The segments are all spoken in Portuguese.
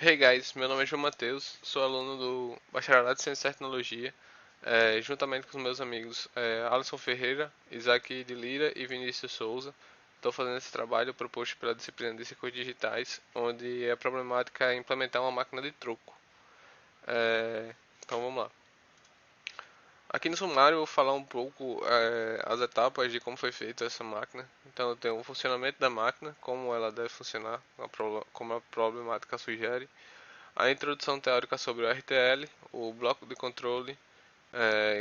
Hey guys, meu nome é João Matheus, sou aluno do Bacharelado de Ciência e Tecnologia, juntamente com os meus amigos Alisson Ferreira, Isaac de Lira e Vinícius Souza. Estou fazendo esse trabalho proposto pela disciplina de circuitos digitais, onde a problemática é implementar uma máquina de troco. Então vamos lá. Aqui no sumário eu vou falar um pouco as etapas de como foi feita essa máquina. Então eu tenho o funcionamento da máquina, como ela deve funcionar, como a problemática sugere. A introdução teórica sobre o RTL, o bloco de controle,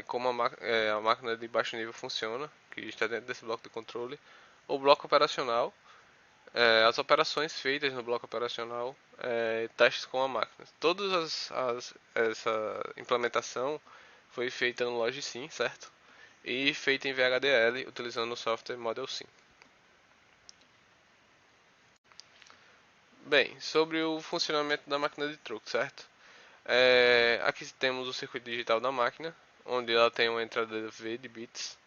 como a máquina de baixo nível funciona, que está dentro desse bloco de controle, o bloco operacional, as operações feitas no bloco operacional, testes com a máquina. Essa implementação foi feita no Logsim, certo? E feita em VHDL, utilizando o software Model Sim. Bem, sobre o funcionamento da máquina de troco, certo? Aqui temos o circuito digital da máquina, onde ela tem uma entrada V de bits,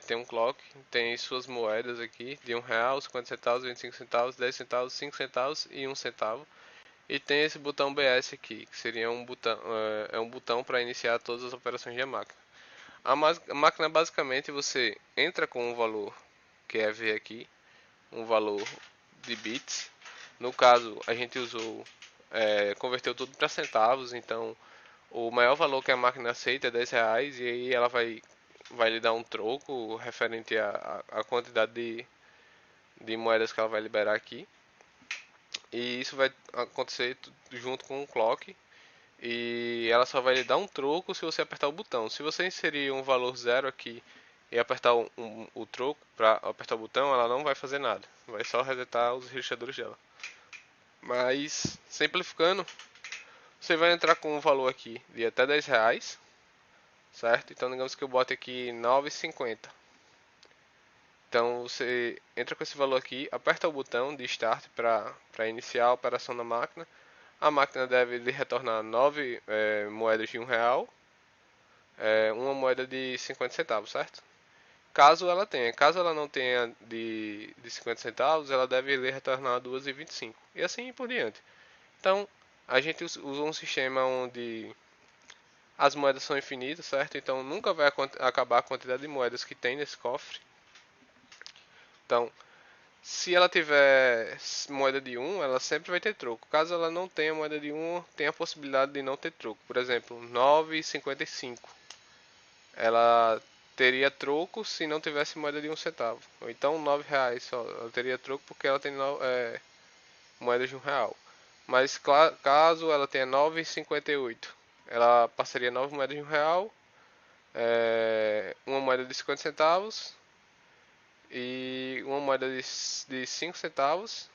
tem um clock, tem suas moedas aqui de R$ 1, 50 centavos, 25 centavos, 10 centavos, 5 centavos e 1 centavo. E tem esse botão BS aqui, que seria um botão para iniciar todas as operações da máquina. A máquina basicamente você entra com um valor que é V aqui, um valor de bits. No caso a gente converteu tudo para centavos, então o maior valor que a máquina aceita é R$ 10 e aí ela vai lhe dar um troco referente à quantidade de moedas que ela vai liberar aqui. E isso vai acontecer junto com o clock. E ela só vai lhe dar um troco se você apertar o botão. Se você inserir um valor zero aqui e apertar o troco para apertar o botão, ela não vai fazer nada. Vai só resetar os registradores dela. Mas, simplificando, você vai entrar com um valor aqui de até R$ 10, certo? Então digamos que eu bote aqui 9,50. Então você entra com esse valor aqui, aperta o botão de Start para iniciar a operação da máquina. A máquina deve lhe retornar 9 moedas de R$ 1, uma moeda de 50 centavos, certo? Caso ela não tenha de 50 centavos, ela deve lhe retornar 2,25 e assim por diante. Então a gente usa um sistema onde as moedas são infinitas, certo? Então nunca vai acabar a quantidade de moedas que tem nesse cofre. Então, se ela tiver moeda de 1, ela sempre vai ter troco. Caso ela não tenha moeda de 1, tem a possibilidade de não ter troco. Por exemplo, 9,55. Ela teria troco se não tivesse moeda de 1 centavo. Ou então R$ 9 só. Ela teria troco porque ela tem moedas de R$ 1. Mas caso ela tenha 9,58, ela passaria 9 moedas de R$ 1, uma moeda de 50 centavos e uma moeda de 5 centavos.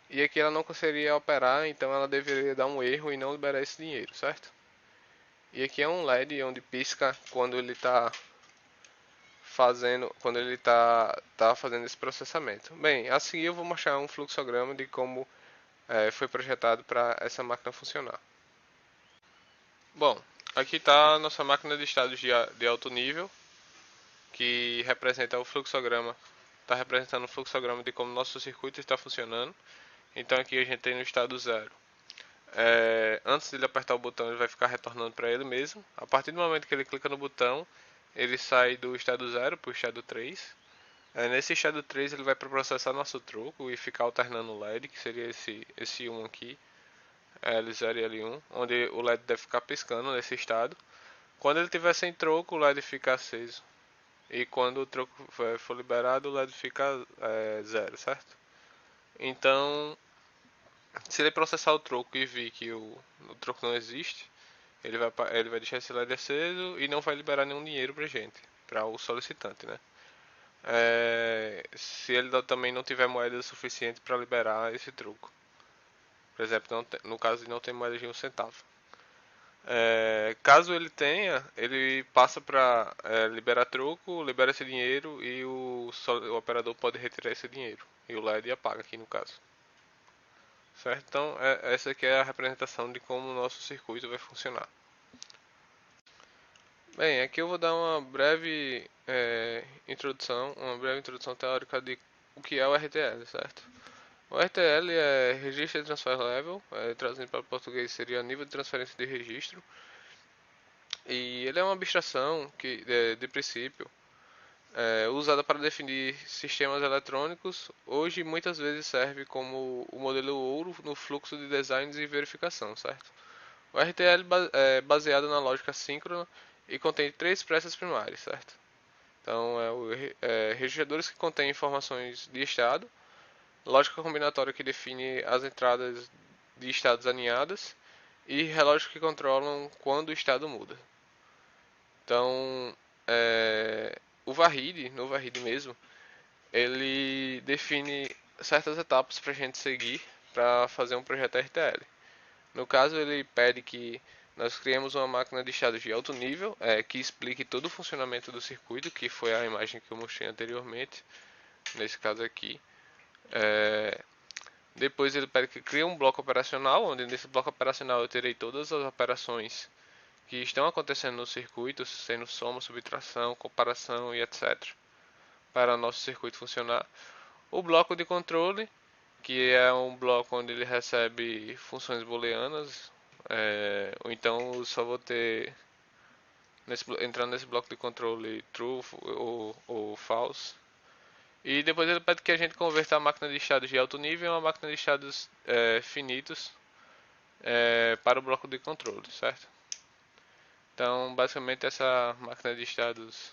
E aqui ela não conseguiria operar, então ela deveria dar um erro e não liberar esse dinheiro, certo? E aqui é um LED onde pisca quando ele está tá fazendo esse processamento. Bem, a seguir eu vou mostrar um fluxograma de como foi projetado para essa máquina funcionar. Bom, aqui está a nossa máquina de estados de alto nível, que representa o fluxograma, está representando o fluxograma de como nosso circuito está funcionando. Então aqui a gente tem no estado 0. Antes de ele apertar o botão, ele vai ficar retornando para ele mesmo. A partir do momento que ele clica no botão, ele sai do estado 0 para o estado 3. Nesse estado 3 ele vai processar nosso troco e ficar alternando o LED, que seria esse 1 aqui, L0 e L1, onde o LED deve ficar piscando nesse estado. Quando ele tiver sem troco, o LED fica aceso. E quando o troco for liberado, o LED fica 0, certo? Então, se ele processar o troco e vir que o troco não existe, ele vai deixar esse LED aceso e não vai liberar nenhum dinheiro pra gente, para o solicitante, né? Se ele também não tiver moeda suficiente para liberar esse troco. Por exemplo, no caso de não ter moeda de 1 centavo. Caso ele tenha, ele passa para liberar troco, libera esse dinheiro e o operador pode retirar esse dinheiro. E o LED apaga aqui no caso. Certo? Então, essa aqui é a representação de como o nosso circuito vai funcionar. Bem, aqui eu vou dar uma breve introdução teórica de o que é o RTL, certo? O RTL é Register Transfer Level, traduzindo para português seria nível de transferência de registro. E ele é uma abstração que, de princípio, usada para definir sistemas eletrônicos. Hoje muitas vezes serve como o modelo ouro no fluxo de designs e verificação, certo? O RTL é baseado na lógica síncrona e contém três peças primárias, certo? Então, registradores que contêm informações de estado, lógica combinatória que define as entradas de estados alinhadas e relógios que controlam quando o estado muda. Então, o Varrid, no Varrid mesmo, ele define certas etapas para a gente seguir para fazer um projeto RTL. No caso, ele pede que nós criemos uma máquina de estados de alto nível, que explique todo o funcionamento do circuito, que foi a imagem que eu mostrei anteriormente, nesse caso aqui. É, Depois ele pede que crie um bloco operacional, onde nesse bloco operacional eu terei todas as operações que estão acontecendo no circuito, sendo soma, subtração, comparação e etc. Para o nosso circuito funcionar. O bloco de controle, que é um bloco onde ele recebe funções booleanas, ou então eu só vou ter, entrando nesse bloco de controle, true ou false. E depois ele pede que a gente converta a máquina de estados de alto nível em uma máquina de estados finitos para o bloco de controle, certo? Então, basicamente, essa máquina de estados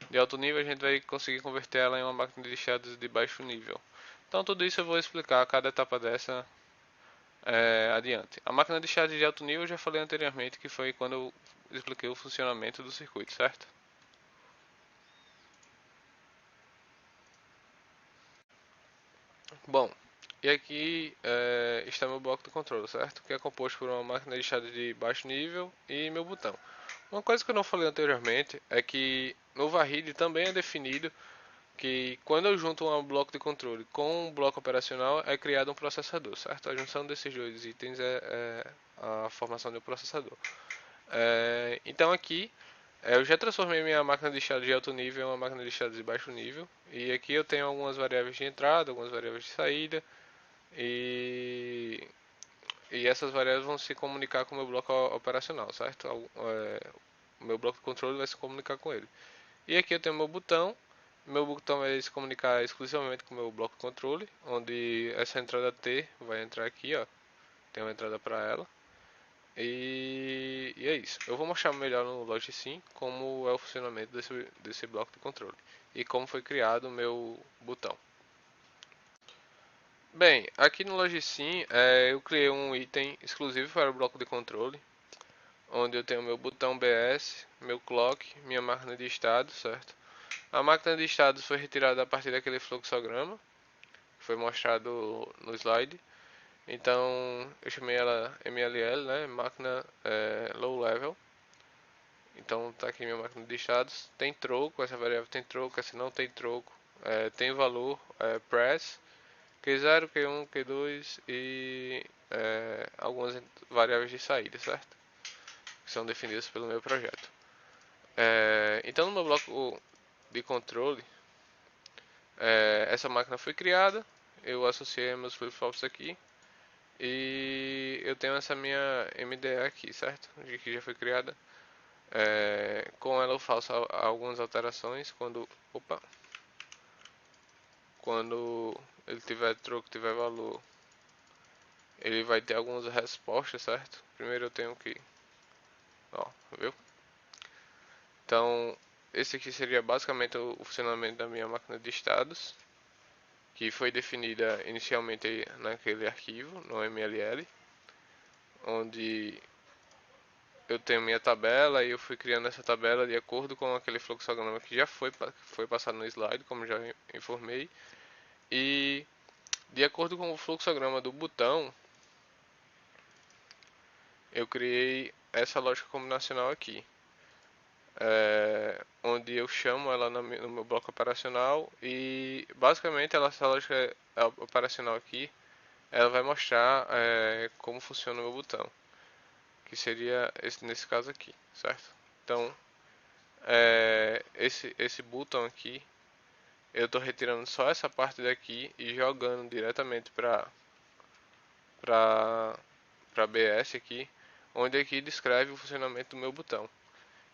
de alto nível a gente vai conseguir converter ela em uma máquina de estados de baixo nível. Então, tudo isso eu vou explicar cada etapa dessa adiante. A máquina de estados de alto nível eu já falei anteriormente, que foi quando eu expliquei o funcionamento do circuito, certo? Bom, e aqui está meu bloco de controle, certo? Que é composto por uma máquina de estados de baixo nível e meu botão. Uma coisa que eu não falei anteriormente é que no Varrid também é definido que quando eu junto um bloco de controle com um bloco operacional é criado um processador, certo? A junção desses dois itens é a formação de um processador. Então aqui eu já transformei minha máquina de estado de alto nível em uma máquina de estado de baixo nível. E aqui eu tenho algumas variáveis de entrada, algumas variáveis de saída. E, e essas variáveis vão se comunicar com o meu bloco operacional, certo? O meu bloco de controle vai se comunicar com ele. E aqui eu tenho meu botão. Meu botão vai se comunicar exclusivamente com o meu bloco de controle, onde essa entrada T vai entrar aqui, ó. Tem uma entrada para ela. E é isso. Eu vou mostrar melhor no Logicsim como é o funcionamento desse bloco de controle e como foi criado o meu botão. Bem, aqui no Logicsim eu criei um item exclusivo para o bloco de controle, onde eu tenho meu botão BS, meu clock, minha máquina de estado, certo? A máquina de estados foi retirada a partir daquele fluxograma que foi mostrado no slide. Então eu chamei ela MLL, né? Máquina low level. Então tá aqui minha máquina de estados. Tem troco, essa variável tem troco, essa não tem troco. Tem valor press, Q0, Q1, Q2 e algumas variáveis de saída, certo? Que são definidas pelo meu projeto. Então no meu bloco de controle, essa máquina foi criada. Eu associei meus flip-flops aqui. E eu tenho essa minha MDE aqui, certo? Que já foi criada. Com ela eu faço algumas alterações quando ele tiver troco, tiver valor, ele vai ter algumas respostas, certo? Primeiro eu tenho que, ó, viu? Então, esse aqui seria basicamente o funcionamento da minha máquina de estados, que foi definida inicialmente naquele arquivo, no MLL, onde eu tenho minha tabela e eu fui criando essa tabela de acordo com aquele fluxograma que já foi passado no slide, como já informei. E de acordo com o fluxograma do botão, eu criei essa lógica combinacional aqui, onde eu chamo ela no meu bloco operacional e basicamente essa lógica operacional aqui, ela vai mostrar como funciona o meu botão, que seria nesse caso aqui, certo? Então, esse botão aqui, eu estou retirando só essa parte daqui e jogando diretamente para BS aqui, onde aqui descreve o funcionamento do meu botão,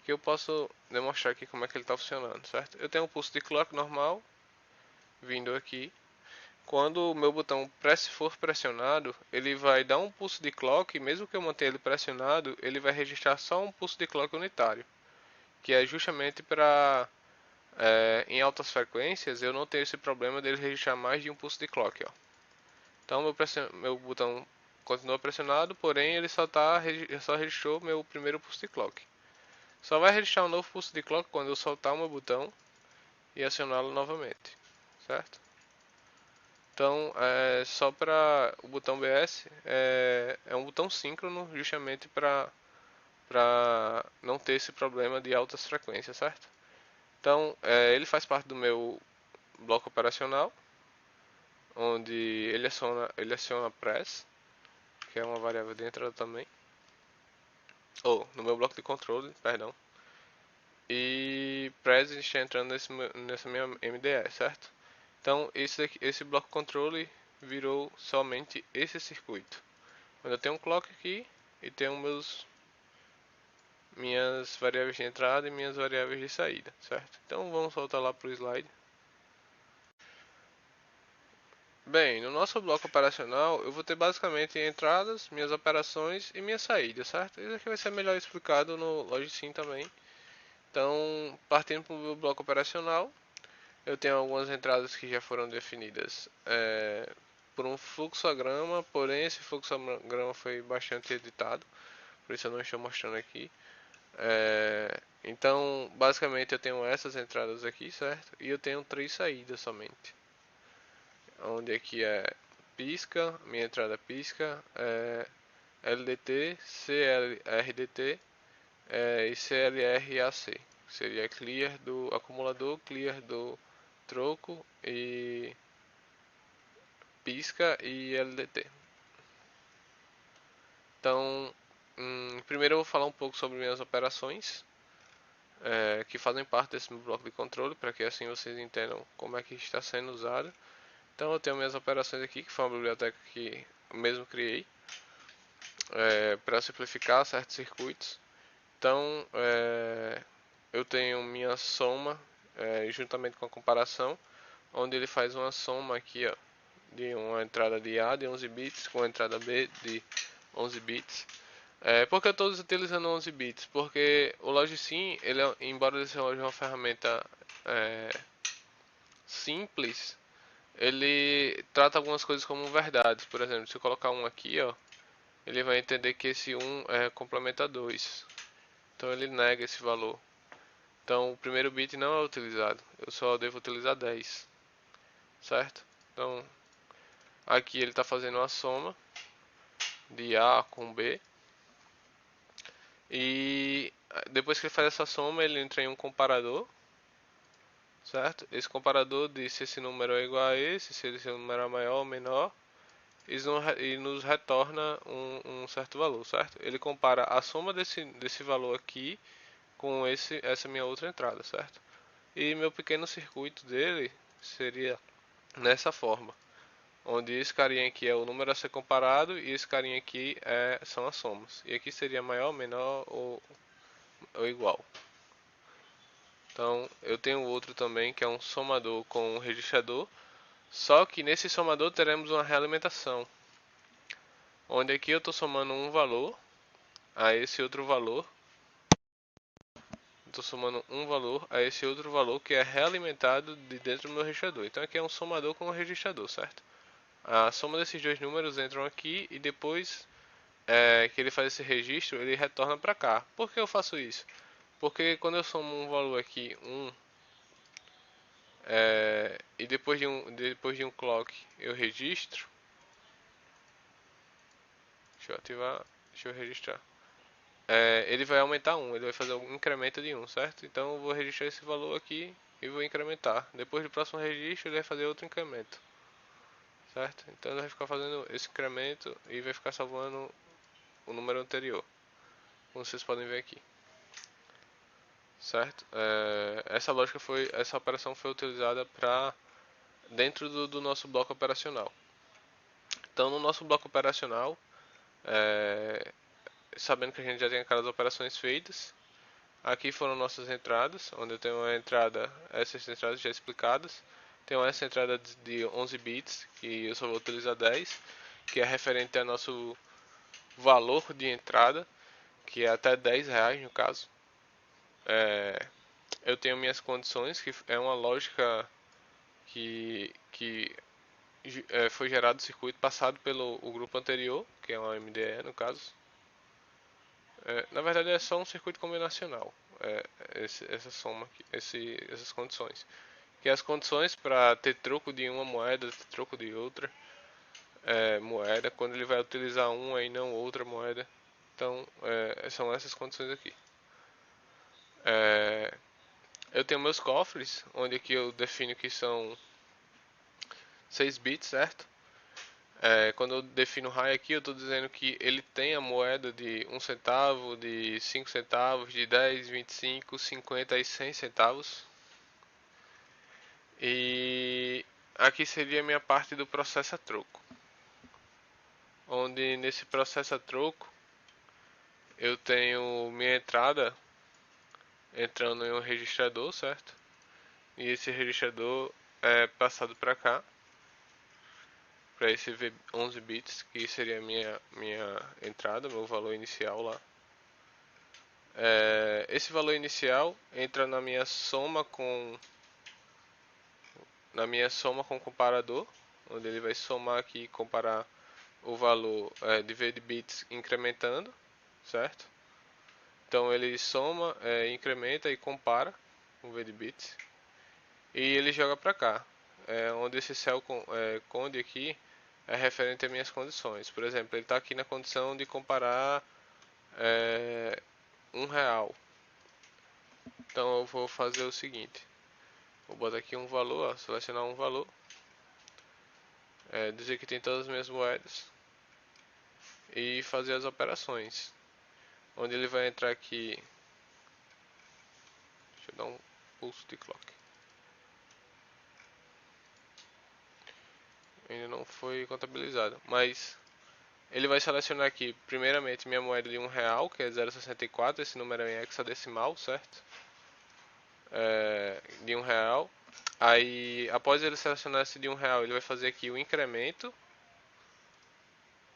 que eu posso demonstrar aqui como é que ele está funcionando, certo? Eu tenho um pulso de clock normal vindo aqui. Quando o meu botão for pressionado, ele vai dar um pulso de clock, e mesmo que eu mantenha ele pressionado, ele vai registrar só um pulso de clock unitário, que é justamente para em altas frequências eu não ter esse problema dele registrar mais de um pulso de clock, ó. Então meu botão continua pressionado, porém ele só registrou meu primeiro pulso de clock. Só vai registrar um novo pulso de clock quando eu soltar o meu botão e acioná-lo novamente, certo? Então, só para o botão BS, é um botão síncrono justamente para não ter esse problema de altas frequências, certo? Então, ele faz parte do meu bloco operacional, onde ele aciona press, que é uma variável de entrada também, ou no meu bloco de controle, perdão, e press está entrando nessa minha MDE, certo? Então, esse bloco controle virou somente esse circuito. Quando eu tenho um clock aqui e tenho minhas variáveis de entrada e minhas variáveis de saída, certo? Então vamos voltar lá para o slide. Bem, no nosso bloco operacional eu vou ter basicamente entradas, minhas operações e minhas saídas, certo? Isso aqui vai ser melhor explicado no Logicsim também. Então, partindo para o meu bloco operacional, eu tenho algumas entradas que já foram definidas por um fluxograma, porém esse fluxograma foi bastante editado, por isso eu não estou mostrando aqui. Então, basicamente eu tenho essas entradas aqui, certo? E eu tenho 3 saídas somente. Onde aqui é pisca, minha entrada pisca, LDT, CLRDT e CLRAC. Seria clear do acumulador, clear do troco e pisca e LDT. Então, primeiro eu vou falar um pouco sobre minhas operações, que fazem parte desse meu bloco de controle, para que assim vocês entendam como é que está sendo usado. Então eu tenho minhas operações aqui, que foi uma biblioteca que eu mesmo criei, para simplificar certos circuitos. Então eu tenho minha soma, juntamente com a comparação, onde ele faz uma soma aqui, ó, de uma entrada de A de 11 bits com a entrada B de 11 bits. Por que eu estou utilizando 11 bits? Porque o Logicsim, embora ele seja uma ferramenta simples, ele trata algumas coisas como verdades. Por exemplo, se eu colocar um aqui, ó, ele vai entender que esse 1 complementa 2. Então ele nega esse valor. Então o primeiro bit não é utilizado. Eu só devo utilizar 10. Certo? Então aqui ele está fazendo uma soma de A com B. E depois que ele faz essa soma, ele entra em um comparador. Certo? Esse comparador diz se esse número é igual a esse, se esse número é maior ou menor. E nos retorna um certo valor, certo? Ele compara a soma desse valor aqui com essa minha outra entrada, certo? E meu pequeno circuito dele seria nessa forma, onde esse carinha aqui é o número a ser comparado e esse carinha aqui são as somas. E aqui seria maior, menor ou igual. Então eu tenho outro também que é um somador com um registrador, só que nesse somador teremos uma realimentação, onde aqui eu estou somando um valor a esse outro valor. Estou somando um valor a esse outro valor que é realimentado de dentro do meu registrador. Então aqui é um somador com um registrador, certo? A soma desses dois números entram aqui e depois que ele faz esse registro, ele retorna para cá. Por que eu faço isso? Porque quando eu somo um valor aqui, 1, e depois de um clock eu registro. Deixa eu ativar, deixa eu registrar. Ele vai aumentar 1, ele vai fazer um incremento de 1, certo? Então eu vou registrar esse valor aqui e vou incrementar. Depois do próximo registro ele vai fazer outro incremento, certo? Então ele vai ficar fazendo esse incremento e vai ficar salvando o número anterior, como vocês podem ver aqui, certo? Essa operação foi utilizada para dentro do nosso bloco operacional. Então, no nosso bloco operacional, é, sabendo que a gente já tem aquelas operações feitas, aqui foram nossas entradas, onde eu tenho uma entrada, essas entradas já explicadas. Tenho essa entrada de 11 bits, que eu só vou utilizar 10, que é referente ao nosso valor de entrada, que é até R$ 10 no caso. Eu tenho minhas condições, que é uma lógica que foi gerado o circuito passado pelo o grupo anterior, que é uma MDE no caso. Na verdade é só um circuito combinacional, essa soma, essas condições. Que as condições para ter troco de uma moeda, ter troco de outra moeda, quando ele vai utilizar uma e não outra moeda. Então são essas condições aqui. Eu tenho meus cofres, onde aqui eu defino que são 6 bits, certo? Quando eu defino high aqui, eu estou dizendo que ele tem a moeda de 1 centavo, de 5 centavos, de 10, 25, 50 e 100 centavos. E aqui seria a minha parte do processo a troco. Onde nesse processo a troco eu tenho minha entrada entrando em um registrador, certo? E esse registrador é passado para cá, para esse 11 bits, que seria a minha entrada, meu valor inicial lá. Esse valor inicial entra na minha soma com o comparador, onde ele vai somar aqui e comparar o valor de V de bits incrementando, certo? Então ele soma, incrementa e compara com o V de bits e ele joga para cá, onde esse cell conde aqui é referente às minhas condições. Por exemplo, ele está aqui na condição de comparar R$ 1. Então eu vou fazer o seguinte: vou botar aqui um valor, selecionar um valor, dizer que tem todas as minhas moedas e fazer as operações. Onde ele vai entrar aqui. Deixa eu dar um pulso de clock. Ainda não foi contabilizado, mas ele vai selecionar aqui primeiramente minha moeda de R$ 1, que é 0,64, esse número é em hexadecimal, certo? De R$ 1. Aí, após ele selecionar esse de R$ 1, ele vai fazer aqui o incremento,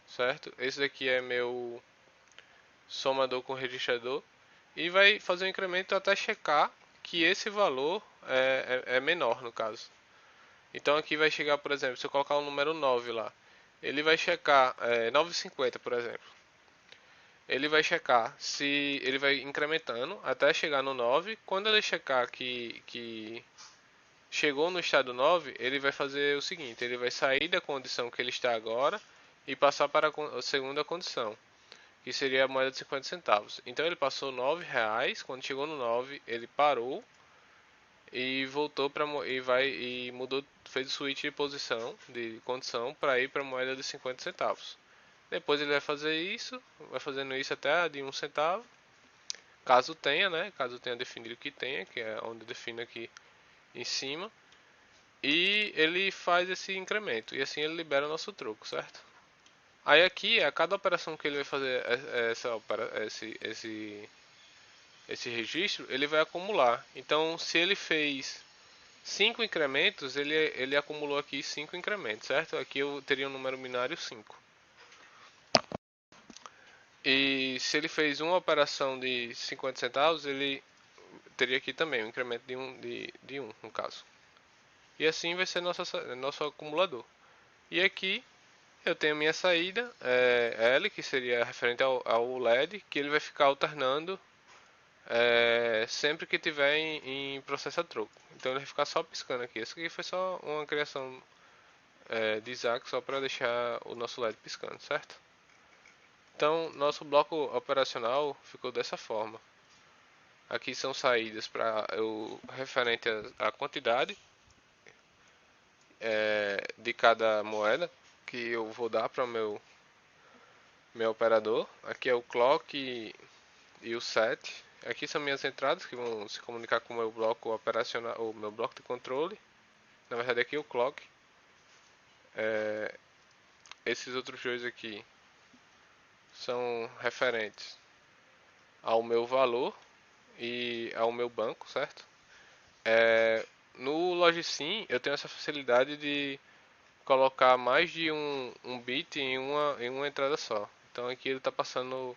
certo? Esse daqui é meu somador com registrador e vai fazer o incremento até checar que esse valor é menor no caso. Então aqui vai chegar, por exemplo, se eu colocar o número 9 lá, ele vai checar 9,50 por exemplo. Ele vai checar se ele vai incrementando até chegar no 9. Quando ele checar que chegou no estado 9, ele vai fazer o seguinte: ele vai sair da condição que ele está agora e passar para a segunda condição, que seria a moeda de 50 centavos. Então ele passou R$ 9, quando chegou no 9, ele parou e voltou para e mudou, fez o switch de posição, de condição para ir para a moeda de 50 centavos. Depois ele vai fazer isso, vai fazendo isso até a de 1 centavo, caso tenha, né? Caso tenha definido que tenha, que é onde define aqui em cima. E ele faz esse incremento e assim ele libera o nosso troco, certo? Aí aqui, a cada operação que ele vai fazer esse registro, ele vai acumular. Então, se ele fez 5 incrementos, ele acumulou aqui 5 incrementos, certo? Aqui eu teria um número binário 5. E se ele fez uma operação de 50 centavos, ele teria aqui também um incremento de 1, no caso. E assim vai ser nosso acumulador. E aqui eu tenho minha saída, L, que seria referente ao LED, que ele vai ficar alternando sempre que tiver em processo a troco. Então ele vai ficar só piscando aqui. Isso aqui foi só uma criação de Isaac, só para deixar o nosso LED piscando, certo? Então nosso bloco operacional ficou dessa forma. Aqui são saídas para o referente à quantidade de cada moeda que eu vou dar para o meu operador. Aqui é o clock e o set, Aqui são minhas entradas que vão se comunicar com o meu bloco operacional, o meu bloco de controle. Na verdade aqui é o clock. Esses outros dois aqui são referentes ao meu valor e ao meu banco, certo? No Logisim eu tenho essa facilidade de colocar mais de um bit em uma entrada só. Então aqui ele está passando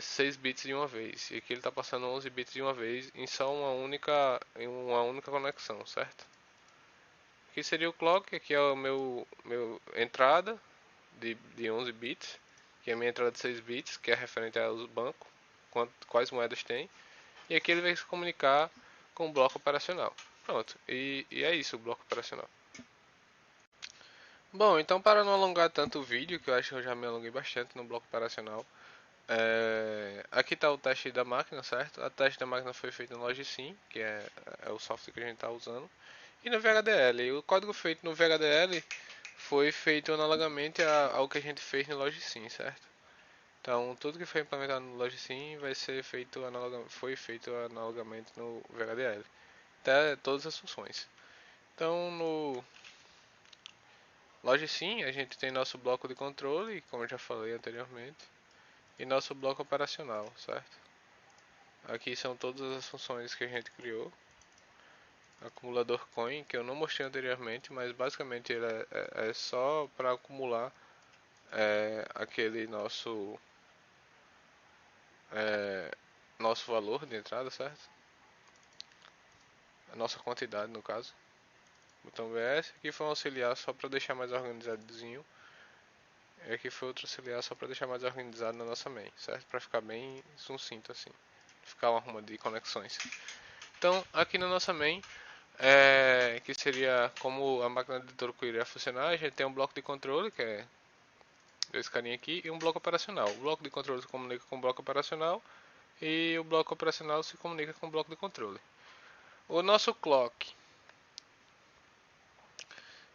6 bits de uma vez e aqui ele está passando 11 bits de uma vez em só em uma única conexão, certo? Aqui seria o clock, aqui é o meu entrada de 11 bits, que é a minha entrada de 6 bits, que é referente aos bancos, quais moedas tem, e aqui ele vai se comunicar com o bloco operacional. Pronto, e é isso o bloco operacional. Bom, então para não alongar tanto o vídeo, que eu acho que eu já me alonguei bastante no bloco operacional, aqui está o teste da máquina, certo? A teste da máquina foi feita no Logisim, que é o software que a gente está usando, e no VHDL. E o código feito no VHDL foi feito analogamente ao que a gente fez no Logisim, certo? Então, tudo que foi implementado no Logisim foi feito analogamente no VHDL, até todas as funções. Então, no Logisim, a gente tem nosso bloco de controle, como eu já falei anteriormente, e nosso bloco operacional, certo? Aqui são todas as funções que a gente criou. Acumulador coin, que eu não mostrei anteriormente, mas basicamente ele é só para acumular aquele nosso valor de entrada, certo? A nossa quantidade no caso. Botão VS, aqui foi um auxiliar só para deixar mais organizadozinho. E aqui foi outro auxiliar só para deixar mais organizado na nossa main, certo? Para ficar bem sucinto assim, ficar uma arruma de conexões. Então, aqui na nossa main, que seria como a máquina de troco iria funcionar, a gente tem um bloco de controle, que é esse carinha aqui, e um bloco operacional. O bloco de controle se comunica com o bloco operacional e o bloco operacional se comunica com o bloco de controle. O nosso clock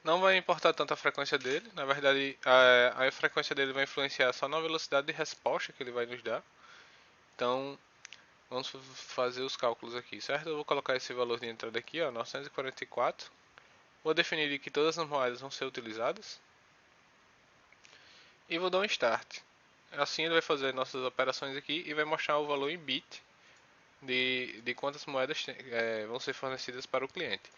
não vai importar tanto a frequência dele, na verdade a frequência dele vai influenciar só na velocidade de resposta que ele vai nos dar. Então vamos fazer os cálculos aqui, certo? Eu vou colocar esse valor de entrada aqui, ó, 944. Vou definir que todas as moedas vão ser utilizadas. E vou dar um start. Assim ele vai fazer nossas operações aqui e vai mostrar o valor em bit de quantas moedas vão ser fornecidas para o cliente.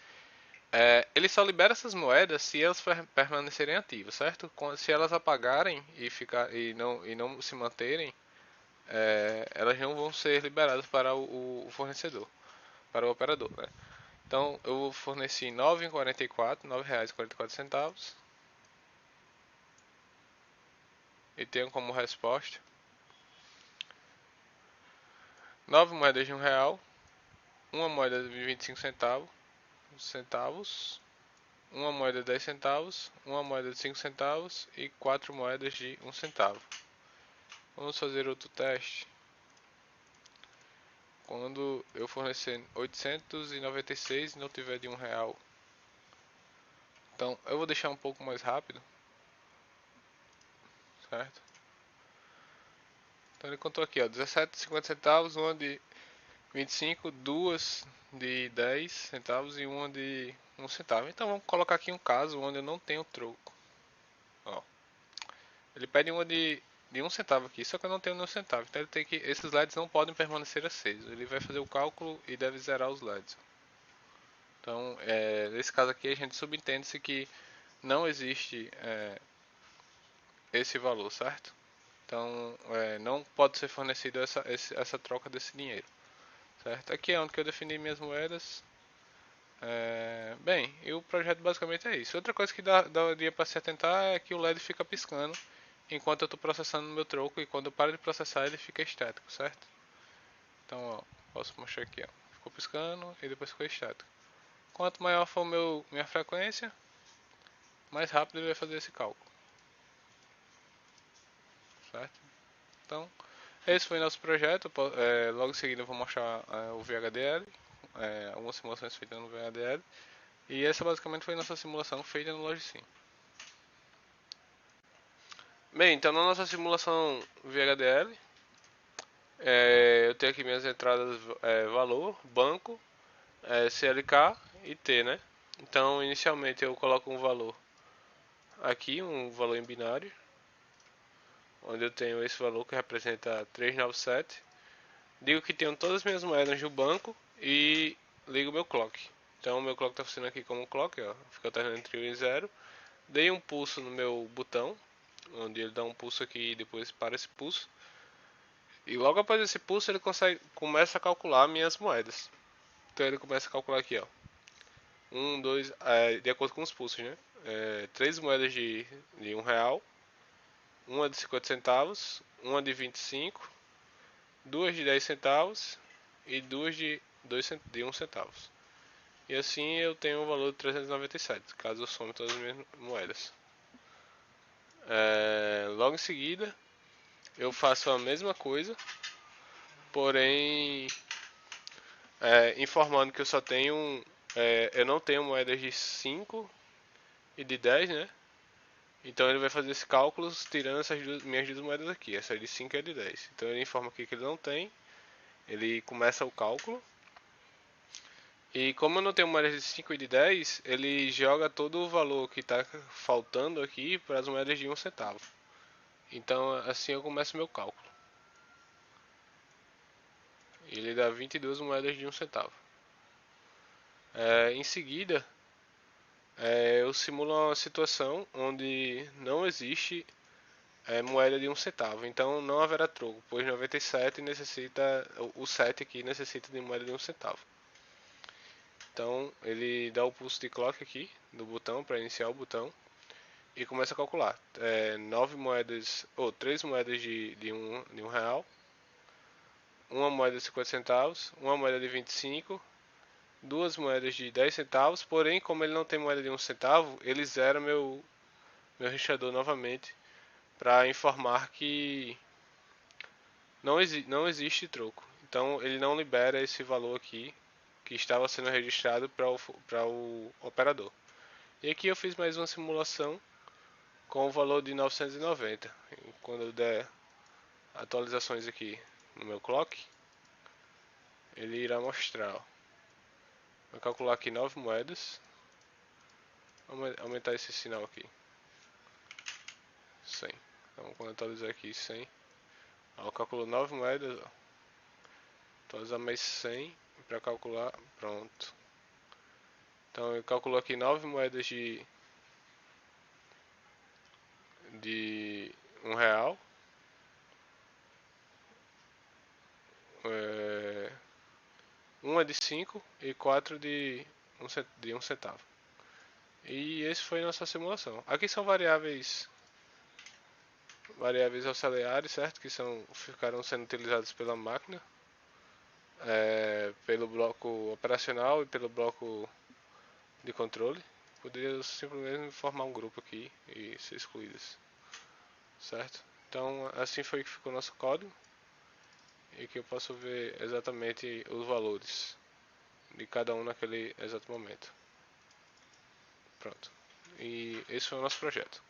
Ele só libera essas moedas se elas permanecerem ativas, certo? Se elas apagarem e não se manterem, elas não vão ser liberadas para o fornecedor, para o operador, né? Então eu forneci 9,44, R$ 9,44 e tenho como resposta 9 moedas de R$ 1, uma moeda de 25 centavos, uma moeda de 10 centavos, uma moeda de 5 centavos e 4 moedas de 1 centavo. Vamos fazer outro teste. Quando eu fornecer 896 e não tiver de R$ 1. Então eu vou deixar um pouco mais rápido, certo? Então ele contou aqui, ó, 17,50 centavos, uma de 25, duas de 10 centavos e uma de 1 centavo. Então vamos colocar aqui um caso onde eu não tenho troco. Ó, ele pede uma de 1 centavo aqui, só que eu não tenho nenhum centavo. Então ele tem que, esses LEDs não podem permanecer acesos. Ele vai fazer o cálculo e deve zerar os LEDs. Então, nesse caso aqui a gente subentende-se que não existe esse valor, certo? Então, não pode ser fornecido essa troca desse dinheiro, certo? Aqui é onde que eu defini minhas moedas. Bem, e o projeto basicamente é isso. Outra coisa que daria para se atentar é que o LED fica piscando enquanto eu estou processando o meu troco e quando eu paro de processar ele fica estático, certo? Então, ó, posso mostrar aqui, ó. Ficou piscando e depois ficou estático. Quanto maior for minha frequência, mais rápido ele vai fazer esse cálculo, certo? Então, esse foi nosso projeto. Logo em seguida eu vou mostrar o VHDL, algumas simulações feitas no VHDL. E essa basicamente foi nossa simulação feita no Logisim. Bem, então na nossa simulação VHDL, Eu tenho aqui minhas entradas, valor, banco, CLK e T, né? Então, inicialmente eu coloco um valor aqui, um valor em binário, onde eu tenho esse valor que representa 397. Digo que tenho todas as minhas moedas no banco e ligo meu clock. Então, meu clock está funcionando aqui como clock, ó, fica alternando entre 1 e 0. Dei um pulso no meu botão, onde ele dá um pulso aqui e depois para esse pulso. E logo após esse pulso ele começa a calcular minhas moedas. Então ele começa a calcular aqui, ó. Um, dois, de acordo com os pulsos, né? Três moedas de R$ 1, uma de 50 centavos, uma de 25, duas de 10 centavos e duas de 1 centavo. E assim eu tenho um valor de 397, caso eu some todas as minhas moedas. Logo em seguida eu faço a mesma coisa, porém informando que eu só tenho, eu não tenho moedas de 5 e de 10, né? Então ele vai fazer esse cálculo tirando essas minhas duas moedas aqui, essa de 5 e a de 10. Então ele informa aqui que ele não tem, ele começa o cálculo. E como eu não tenho moedas de 5 e de 10, ele joga todo o valor que está faltando aqui para as moedas de 1 centavo. Então assim eu começo meu cálculo. Ele dá 22 moedas de 1 centavo. Em seguida, eu simulo uma situação onde não existe moeda de 1 centavo. Então não haverá troco, pois 97 necessita, o 7 aqui necessita de moeda de 1 centavo. Então ele dá o pulso de clock aqui do botão para iniciar o botão e começa a calcular. 9 moedas, ou 3 moedas de um real, uma moeda de 50 centavos, uma moeda de 25, duas moedas de 10 centavos, porém como ele não tem moeda de 1 centavo, ele zera meu registrador novamente para informar que não existe troco. Então ele não libera esse valor aqui que estava sendo registrado para o operador. E aqui eu fiz mais uma simulação com o valor de 990. E quando eu der atualizações aqui no meu clock, ele irá mostrar. Ó. Vou calcular aqui 9 moedas. Vamos aumentar esse sinal aqui. 100. Então quando eu atualizar aqui 100, eu calculo 9 moedas. Ó. Atualizar mais 100 para calcular. Pronto. Então eu calculo aqui 9 moedas de R$ 1. Uma de 5 e 4 de 1 centavo. E esse foi nossa simulação. Aqui são variáveis auxiliares, certo? Que ficaram sendo utilizadas pela máquina, pelo bloco operacional e pelo bloco de controle. Poderia simplesmente formar um grupo aqui e ser excluídas, certo? Então assim foi que ficou o nosso código e que eu posso ver exatamente os valores de cada um naquele exato momento. Pronto. E esse foi o nosso projeto.